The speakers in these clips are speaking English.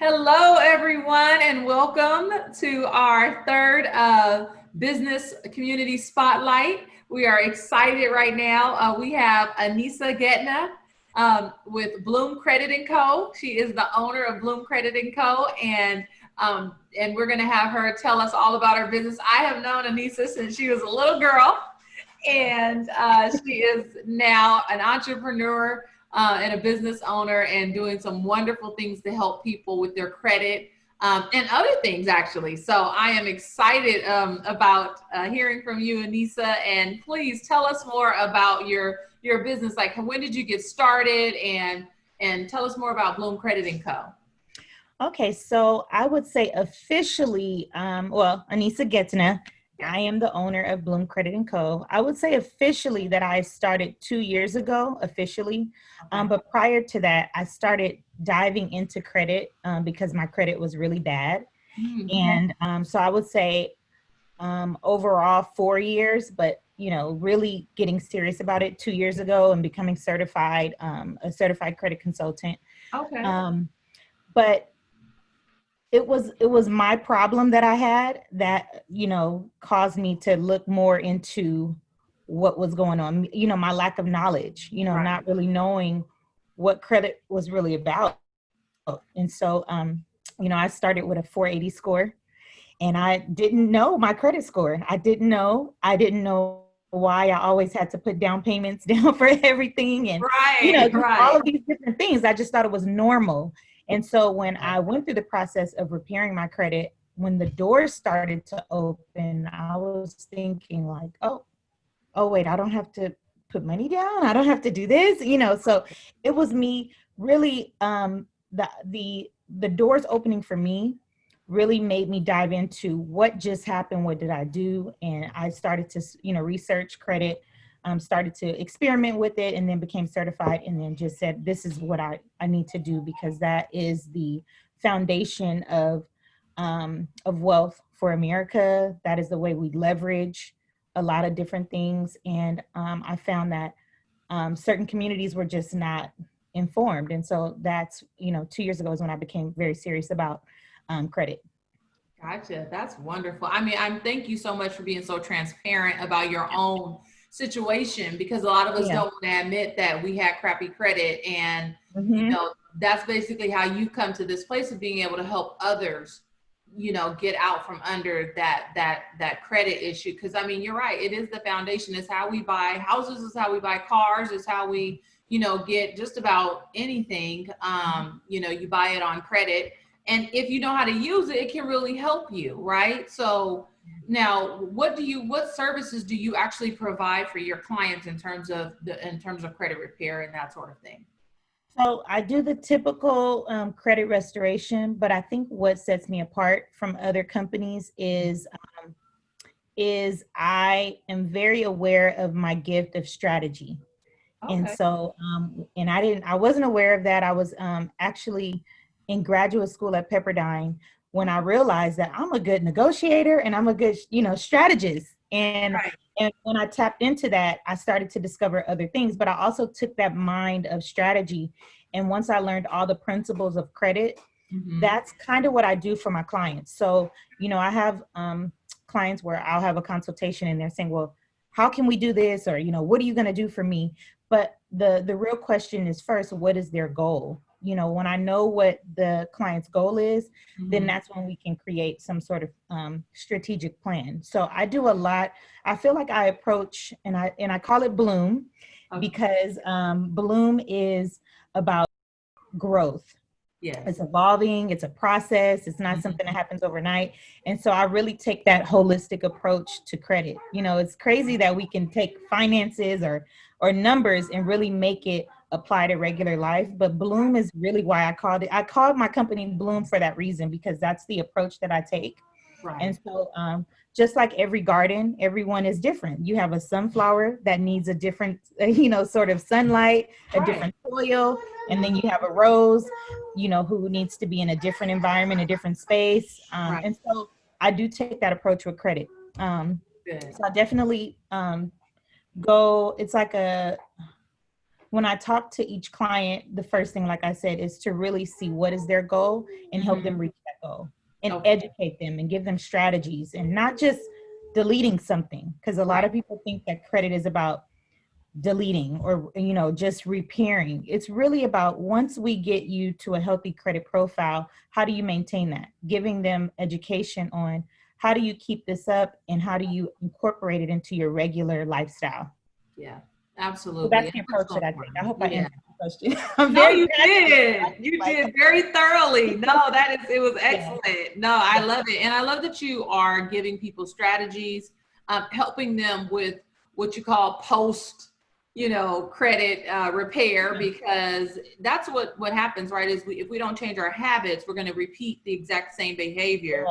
Hello, everyone, and welcome to our third Business Community Spotlight. We are excited right now. We have Anissa Getna with Bloom Credit and Co. She is the owner of Bloom Credit and Co. And we're going to have her tell us all about her business. I have known Anissa since she was a little girl, and she is now an entrepreneur and a business owner and doing some wonderful things to help people with their credit and other things, actually. So I am excited about hearing from you, Anissa. And please tell us more about your business. Like, when did you get started? And tell us more about Bloom Credit and Co. Okay, so I would say officially, Anissa Getna, I am the owner of Bloom Credit and Co. I would say officially that I started 2 years ago, officially. But prior to that, I started diving into credit because my credit was really bad. Mm. And so I would say overall 4 years, but really getting serious about it 2 years ago and becoming certified, a certified credit consultant. Okay. But it was my problem that I had that caused me to look more into what was going on, my lack of knowledge, Right. not really knowing what credit was really about. And so I started with a 480 score, and I didn't know my credit score. I didn't know why I always had to put down payments down for everything, and Right. just all Right. of these different things. I just thought it was normal. And so when I went through the process of repairing my credit, when the doors started to open, I was thinking like, oh wait, I don't have to put money down. I don't have to do this. So it was me really the doors opening for me really made me dive into what just happened, what did I do, and I started to research credit, started to experiment with it, and then became certified, and then just said this is what I need to do, because that is the foundation of wealth for America. That is the way we leverage a lot of different things. And I found that certain communities were just not informed. And so that's 2 years ago is when I became very serious about credit. Gotcha. That's wonderful. I mean, thank you so much for being so transparent about your own situation, because a lot of us Yeah. don't want to admit that we had crappy credit. And, Hmm. that's basically how you come to this place of being able to help others, get out from under that credit issue. Cause I mean, you're right. It is the foundation. It's how we buy houses. It's how we buy cars. It's how we, get just about anything. You buy it on credit, and if you know how to use it, it can really help you, right? So now, what services do you actually provide for your clients in terms of credit repair and that sort of thing? So I do the typical credit restoration, but I think what sets me apart from other companies is I am very aware of my gift of strategy. And Okay. so, and I wasn't aware of that. I was actually in graduate school at Pepperdine when I realized that I'm a good negotiator and I'm a good, strategist. Right. And when I tapped into that, I started to discover other things. But I also took that mind of strategy. And once I learned all the principles of credit, Mm-hmm. that's kind of what I do for my clients. So, I have clients where I'll have a consultation and they're saying, well, how can we do this? Or, what are you going to do for me? But the real question is, first, what is their goal? When I know what the client's goal is, then Mm-hmm. that's when we can create some sort of strategic plan. So I do a lot. I feel like I approach, and I call it Bloom, Okay. because Bloom is about growth. It's Yes. evolving, it's a process, it's not Mhm. something that happens overnight. And so I really take that holistic approach to credit. It's crazy that we can take finances or numbers and really make it apply to regular life. But Bloom is really why I called my company Bloom for that reason, because that's the approach that I take. Right. And so, just like every garden, everyone is different. You have a sunflower that needs a different, sort of sunlight, a Right. different soil. And then you have a rose, who needs to be in a different environment, a different space. Right. And so I do take that approach with credit. Good. So I definitely go, it's like when I talk to each client, the first thing, like I said, is to really see what is their goal and help them reach that goal and educate them and give them strategies and not just deleting something. Because a lot of people think that credit is about deleting or, you know, just repairing. It's really about, once we get you to a healthy credit profile, how do you maintain that? Giving them education on how do you keep this up and how do you incorporate it into your regular lifestyle. Yeah, absolutely. So that's the approach that I take. I hope I answered the question. No, you did. You did very thoroughly. No, it was excellent. Yeah. No, I love it. And I love that you are giving people strategies, helping them with what you call post, you know, credit repair, because that's what happens, right? Is if we don't change our habits, we're going to repeat the exact same behavior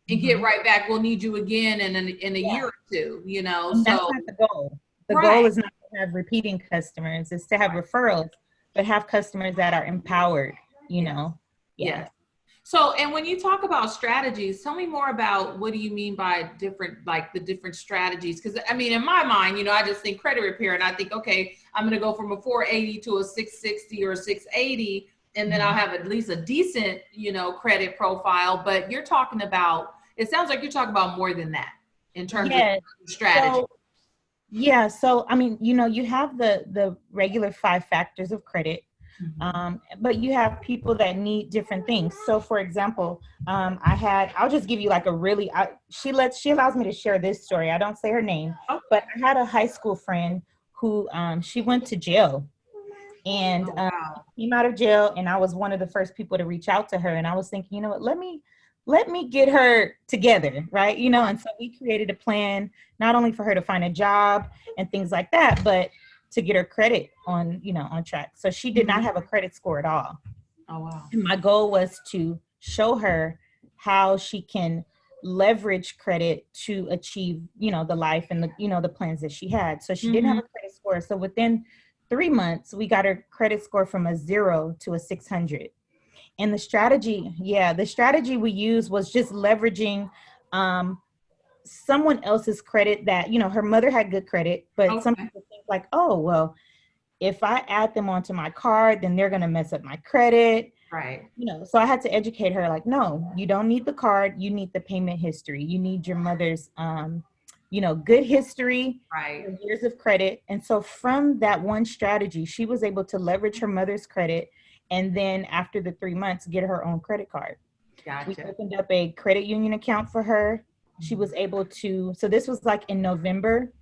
and get right back. We'll need you again in a year or two, you know. And that's not the goal. The goal is not to have repeating customers, it's to have referrals, but have customers that are empowered, you know. Yeah. So, and when you talk about strategies, tell me more about what do you mean by the different strategies? Because I mean, in my mind, you know, I just think credit repair and I think, okay, I'm going to go from a 480 to a 660 or a 680, and then I'll have at least a decent, you know, credit profile. But you're talking about, it sounds like you're talking about more than that in terms of strategy. So I mean, you know, you have the regular 5 factors of credit. But you have people that need different things. So for example, I'll just give you like a really, she allows me to share this story. I don't say her name, but I had a high school friend who, she went to jail and came out of jail. And I was one of the first people to reach out to her. And I was thinking, you know what, let me get her together. Right. You know, and so we created a plan, not only for her to find a job and things like that, but to get her credit on track. So she did not have a credit score at all. Oh, wow. And my goal was to show her how she can leverage credit to achieve, you know, the life and the, you know, the plans that she had. So she didn't have a credit score. So within 3 months, we got her credit score from a 0 to a 600. And the strategy we used was just leveraging, someone else's credit that, you know, her mother had good credit, but some people think like, oh, well, if I add them onto my card, then they're going to mess up my credit. Right. You know, so I had to educate her like, no, you don't need the card. You need the payment history. You need your mother's, you know, good history, years of credit. And so from that one strategy, she was able to leverage her mother's credit. And then after the 3 months, get her own credit card. Gotcha. We opened up a credit union account for her. She was able to, so this was like in November.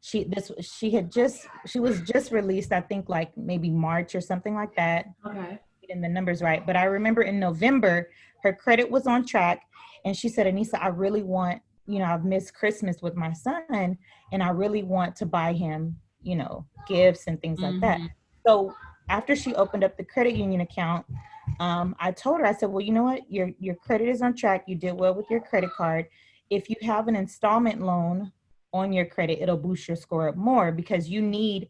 She was just released, I think like maybe March or something like that. Okay. Getting the numbers right. But I remember in November, her credit was on track. And she said, Anissa, I really want, you know, I've missed Christmas with my son and I really want to buy him, you know, gifts and things like that. So after she opened up the credit union account, I told her, I said, well, you know what? Your credit is on track. You did well with your credit card. If you have an installment loan on your credit, it'll boost your score up more because you need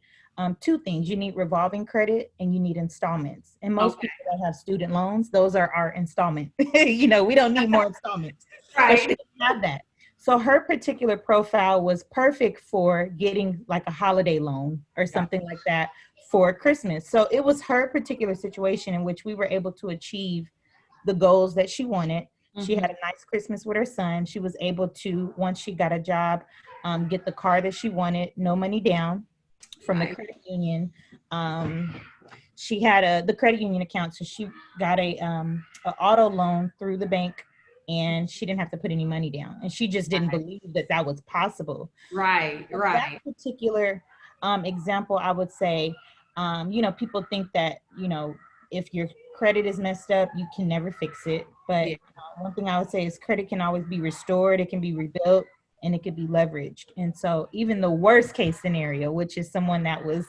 2 things. You need revolving credit and you need installments. And most people that have student loans, those are our installment. You know, we don't need more installments. Right. But she didn't have that. So her particular profile was perfect for getting like a holiday loan or something like that for Christmas. So it was her particular situation in which we were able to achieve the goals that she wanted. She had a nice Christmas with her son. She was able to, once she got a job, get the car that she wanted, no money down from the credit union. She had the credit union account, so she got a auto loan through the bank, and she didn't have to put any money down. And she just didn't believe that was possible. Right. That particular example, I would say, you know, people think that, you know, if your credit is messed up, you can never fix it. But one thing I would say is credit can always be restored. It can be rebuilt and it could be leveraged. And so even the worst case scenario, which is someone that was,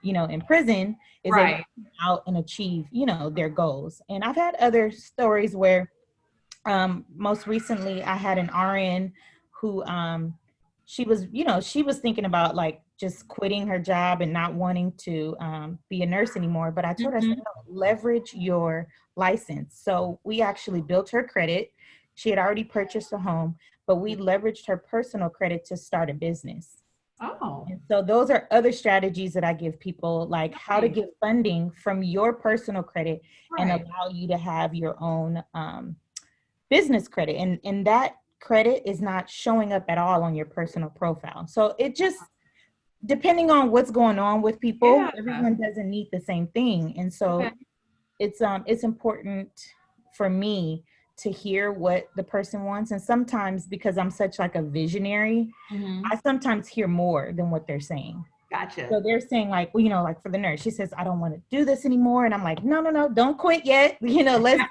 you know, in prison, is able to come out and achieve, you know, their goals. And I've had other stories where most recently I had an RN who she was thinking about like just quitting her job and not wanting to be a nurse anymore. But I told her, I said, no, leverage your license. So we actually built her credit. She had already purchased a home, but we leveraged her personal credit to start a business. Oh, And so those are other strategies that I give people, like how to nice. get funding from your personal credit and Right. allow you to have your own business credit. And that credit is not showing up at all on your personal profile. So it just, depending on what's going on with people, Yeah. everyone doesn't need the same thing. And Okay. so it's important for me to hear what the person wants. And sometimes, because I'm such like a visionary, Hmm. I sometimes hear more than what they're saying. Gotcha. So they're saying, like, well, like for the nurse, she says, I don't want to do this anymore. And I'm like, no, no, no, don't quit yet. Let's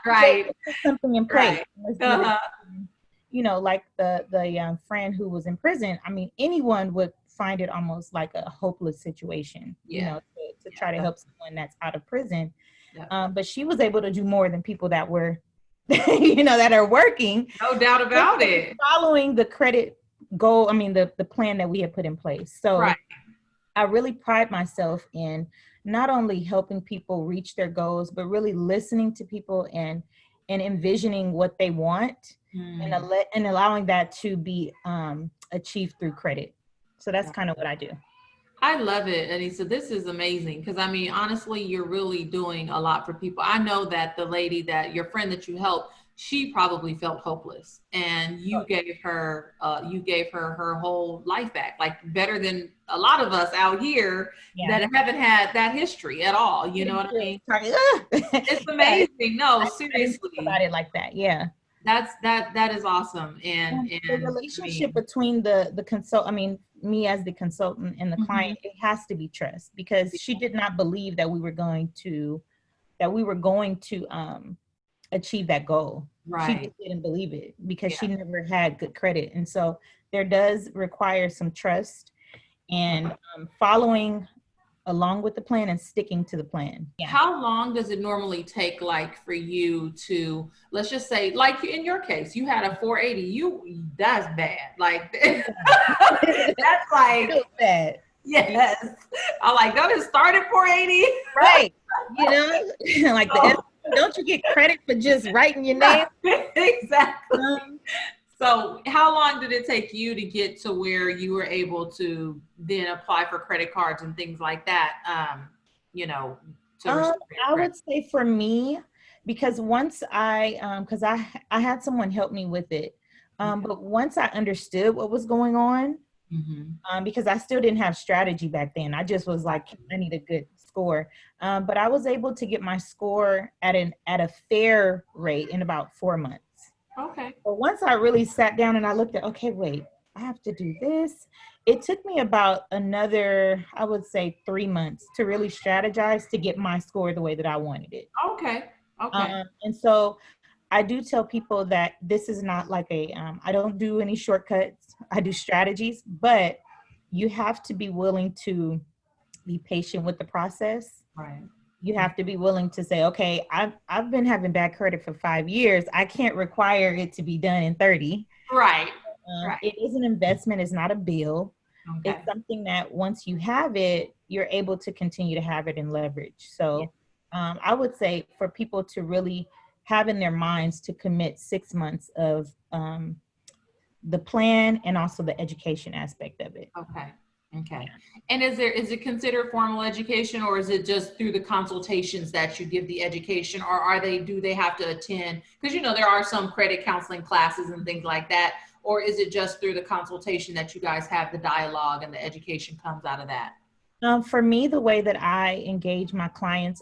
Right. put something in place. Right. Let's do it. Uh-huh. Like the friend who was in prison. I mean, anyone would find it almost like a hopeless situation, Yeah. to Yeah. try to help someone that's out of prison. Yeah. But she was able to do more than people that were, that are working, No doubt about it. following the credit goal. I mean, the plan that we had put in place. Right. So I really pride myself in not only helping people reach their goals, but really listening to people and envisioning what they want, and Mm. and allowing that to be achieved through credit. So that's kind of what I do. I love it, Anissa. This is amazing because I mean, honestly, you're really doing a lot for people. I know that the lady that your friend that you helped, she probably felt hopeless, and you gave her her whole life back, like better than a lot of us out here Yeah. that haven't had that history at all. You know what I mean? It's Yeah, amazing. No, I didn't think about seriously, it like that. Yeah. that is awesome, and The I relationship mean, between I mean, me as the consultant and the mhm, client, it has to be trust, because she did not believe that we were going to achieve that goal. She right. just didn't believe it because Yeah. she never had good credit. And so there does require some trust and following along with the plan and sticking to the plan. Yeah. How long does it normally take, like, for you to, let's just say, like in your case, you had a 480, that's bad. Like, that's like, Feel bad. yes. I'm like, don't it start at 480? Right. Like So, don't you get credit for just writing your name? exactly. Um, So, how long did it take you to get to where you were able to then apply for credit cards and things like that? You know, to Um, restore your I credit. would say for me, because once because I had someone help me with it, Okay. but once I understood what was going on, Mm-hmm. because I still didn't have strategy back then, I just was like, I need a good score. But I was able to get my score at a fair rate in about 4 months. Okay. But once I really sat down and I looked at, okay, wait, I have to do this. It took me about another, I would say, 3 months to really strategize to get my score the way that I wanted it. Okay. Okay. And so I do tell people that this is not like I don't do any shortcuts. I do strategies, but you have to be willing to be patient with the process. Right. You have to be willing to say, okay, I've been having bad credit for 5 years. I can't require it to be done in 30. Right. Right. It is an investment. It's not a bill. Okay. It's something that once you have it, you're able to continue to have it and leverage. Yeah. So I would say for people to really have in their minds to commit 6 months of the plan and also the education aspect of it. Okay. Yeah. Okay. And is it considered formal education, or is it just through the consultations that you give the education, or do they have to attend? Because there are some credit counseling classes and things like that, or is it just through the consultation that you guys have the dialogue and the education comes out of that? For me, the way that I engage my clients,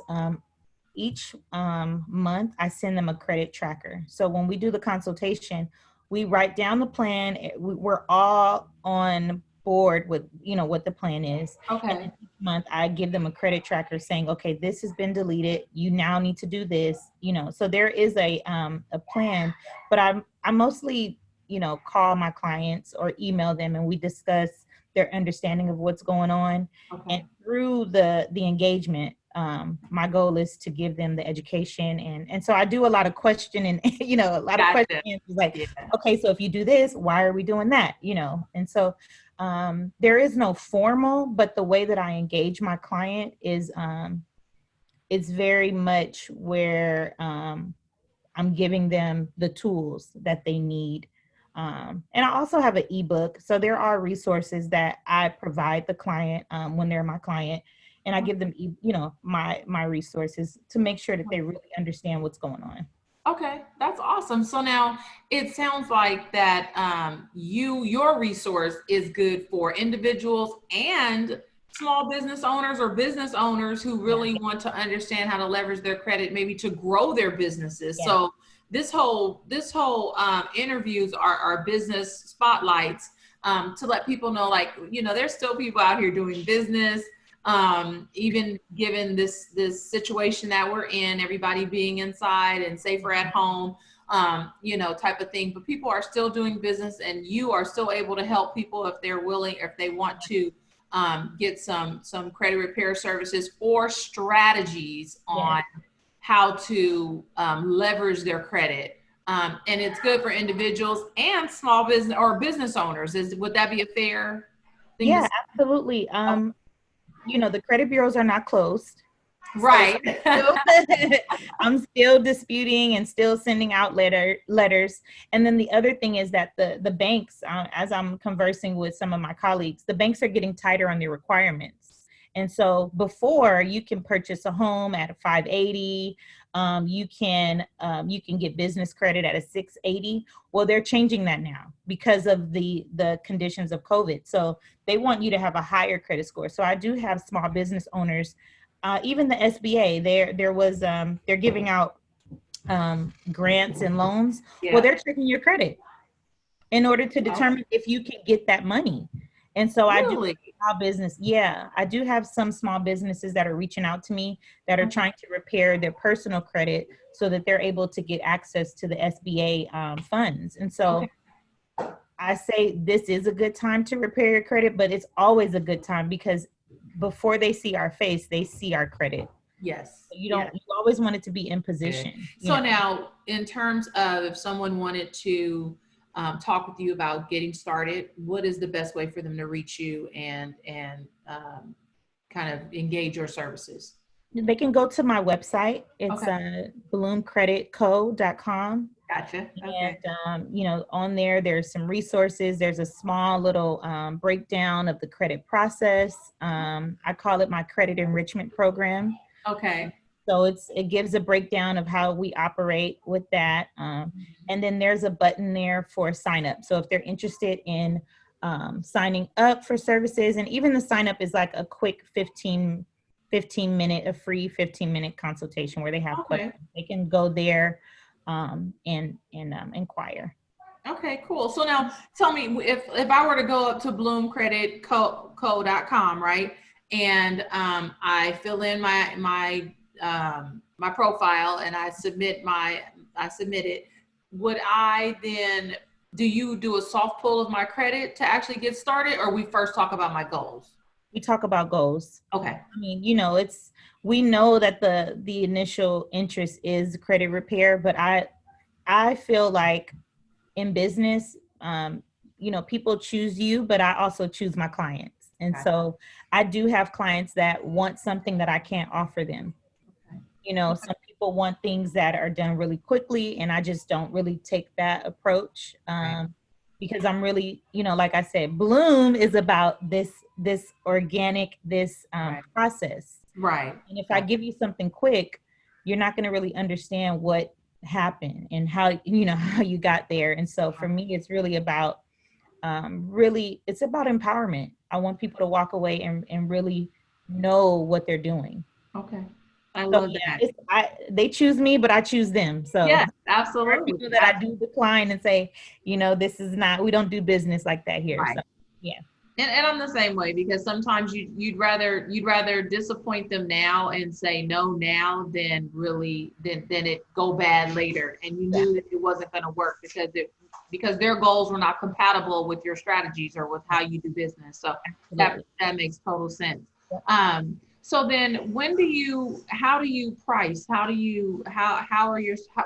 each month I send them a credit tracker. So when we do the consultation, we write down the plan. We're all on board with what the plan is. And Okay. then each month I give them a credit tracker saying, okay, this has been deleted. You now need to do this. So there is a plan, but I mostly call my clients or email them, and we discuss their understanding of what's going on. And Okay. through the engagement, my goal is to give them the education, and so I do a lot of questioning, a lot of Gotcha. questions like, Yeah. okay, so if you do this, why are we doing that? And so there is no formal, but the way that I engage my client is it's very much where I'm giving them the tools that they need And I also have an ebook. So there are resources that I provide the client when they're my client, and I give them, my resources to make sure that they really understand what's going on. Okay, that's awesome. So now it sounds like that your resource is good for individuals and small business owners or business owners who really want to understand how to leverage their credit, maybe to grow their businesses. Yeah. So this whole interviews are business spotlights to let people know, like, there's still people out here doing business. Even given this situation that we're in, everybody being inside and safer at home, type of thing, but people are still doing business, and you are still able to help people if they're willing, or if they want to get some credit repair services or strategies on how to leverage their credit. And it's good for individuals and small business or business owners. Would that be a fair thing? Yeah, absolutely. The credit bureaus are not closed. Right. So I'm still disputing and still sending out letters. And then the other thing is that the banks, as I'm conversing with some of my colleagues, the banks are getting tighter on their requirements. And so before, you can purchase a home at a 580, you can get business credit at a 680. Well, they're changing that now because of the conditions of COVID. So they want you to have a higher credit score. So I do have small business owners, even the SBA. They're giving out grants and loans. Yeah. Well, they're checking your credit in order to determine if you can get that money. And so I do small business. Yeah, I do have some small businesses that are reaching out to me that are trying to repair their personal credit so that they're able to get access to the SBA funds. And so I say this is a good time to repair your credit, but it's always a good time because before they see our face, they see our credit. Yes. You always want it to be in position. So now, in terms of if someone wanted to talk with you about getting started, what is the best way for them to reach you and kind of engage your services? They can go to my website. It's bloomcreditco.com. Gotcha. Okay. And, on there's some resources. There's a small little breakdown of the credit process. I call it my credit enrichment program. Okay. So it gives a breakdown of how we operate with that. And then there's a button there for sign up. So if they're interested in signing up for services, and even the sign up is like a quick 15 minute, a free 15-minute consultation where they have questions. They can go there and inquire. Okay, cool. So now tell me, if I were to go up to bloomcreditco.com, right? And I fill in my profile and I submit it, would I then, do you do a soft pull of my credit to actually get started, or we first talk about my goals? We talk about goals. Okay. I mean, we know that the initial interest is credit repair, but I feel like in business, people choose you, but I also choose my clients. And so I do have clients that want something that I can't offer them. Some people want things that are done really quickly, and I just don't really take that approach because I'm really, like I said, Bloom is about this organic, process. Right. And if I give you something quick, you're not going to really understand what happened and how you got there. And so for me, it's really about it's about empowerment. I want people to walk away and really know what they're doing. Okay. I love that. They choose me, but I choose them. So yeah, absolutely. People that I do decline and say, this is not, we don't do business like that here. Right. So, yeah. And I'm the same way, because sometimes you'd rather disappoint them now and say no now than it go bad later, and you knew that it wasn't going to work because their goals were not compatible with your strategies or with how you do business. So that makes total sense. Yeah. So then how do you price? How are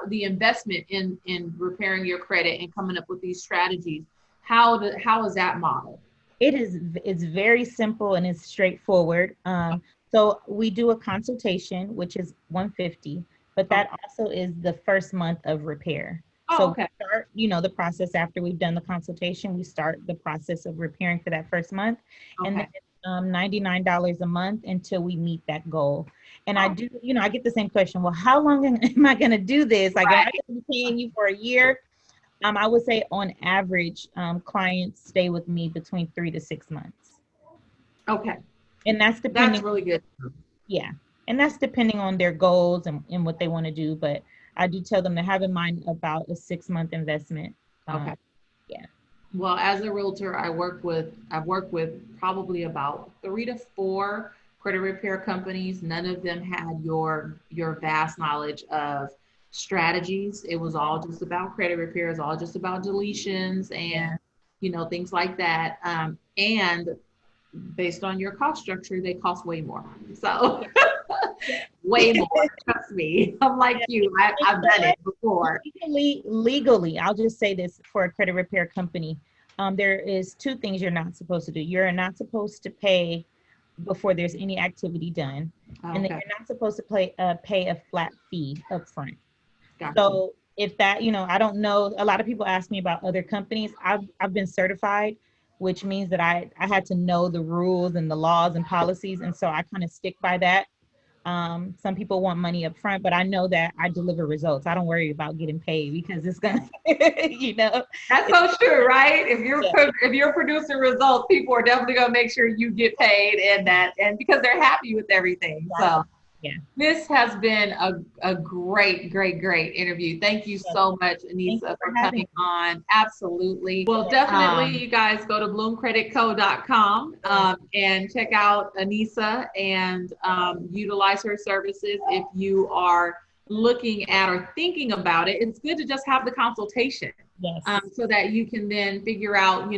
the investment in repairing your credit and coming up with these strategies? How is that model? It's very simple and it's straightforward. So we do a consultation, which is $150, but that also is the first month of repair. Oh, So okay. we start, the process after we've done the consultation. We start the process of repairing for that first month, and then Okay. it's $99 a month until we meet that goal. And I Oh, do, I get the same question. Well, how long am I going to do this? Like, am I right. going to be paying you for a year? I would say on average, clients stay with me between 3 to 6 months, Okay. and that's That's depending. really good. Yeah, and that's depending on their goals and what they want to do. But I do tell them to have in mind about a 6 month investment. Okay. Yeah. Well, as a realtor, I've worked with probably about 3 to 4 credit repair companies. None of them had your vast knowledge of strategies. It was all just about credit repairs, all just about deletions Yeah. and things like that. And based on your cost structure, they cost way more. So way more. Trust me. I'm like you. And I've you know done what? it before. Legally, I'll just say this for a credit repair company. There is two things you're not supposed to do. You're not supposed to pay before there's any activity done, and then Okay. you're not supposed to pay a flat fee up front. Gotcha. So if that, I don't know. A lot of people ask me about other companies. I've been certified, which means that I had to know the rules and the laws and policies, and so I kind of stick by that. Some people want money up front, but I know that I deliver results. I don't worry about getting paid because it's gonna, That's it's, so true, right? yeah, If you're producing results, people are definitely gonna make sure you get paid and because they're happy with everything. So exactly. Yeah. this has been a great, great, great interview. Thank you Yeah. so much, Thank you Anissa, for for having coming me. on. Absolutely. Well, definitely, you guys go to bloomcreditco.com and check out Anissa and utilize her services if you are looking at or thinking about it. It's good to just have the consultation Yes. so that you can then figure out,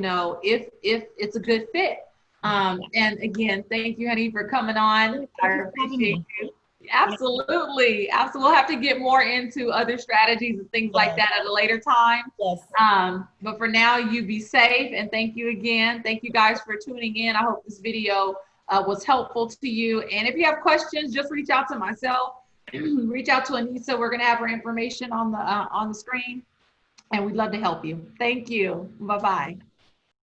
if it's a good fit. And again, thank you, honey, for coming on. Thank I you for having appreciate me. you. Yeah. Absolutely. Absolutely. We'll have to get more into other strategies and things like Yes. that at a later time. Yes. But for now, you be safe and thank you again. Thank you guys for tuning in. I hope this video was helpful to you. And if you have questions, just reach out to myself, reach out to Anissa. We're going to have her information on the screen and we'd love to help you. Thank you. Bye-bye.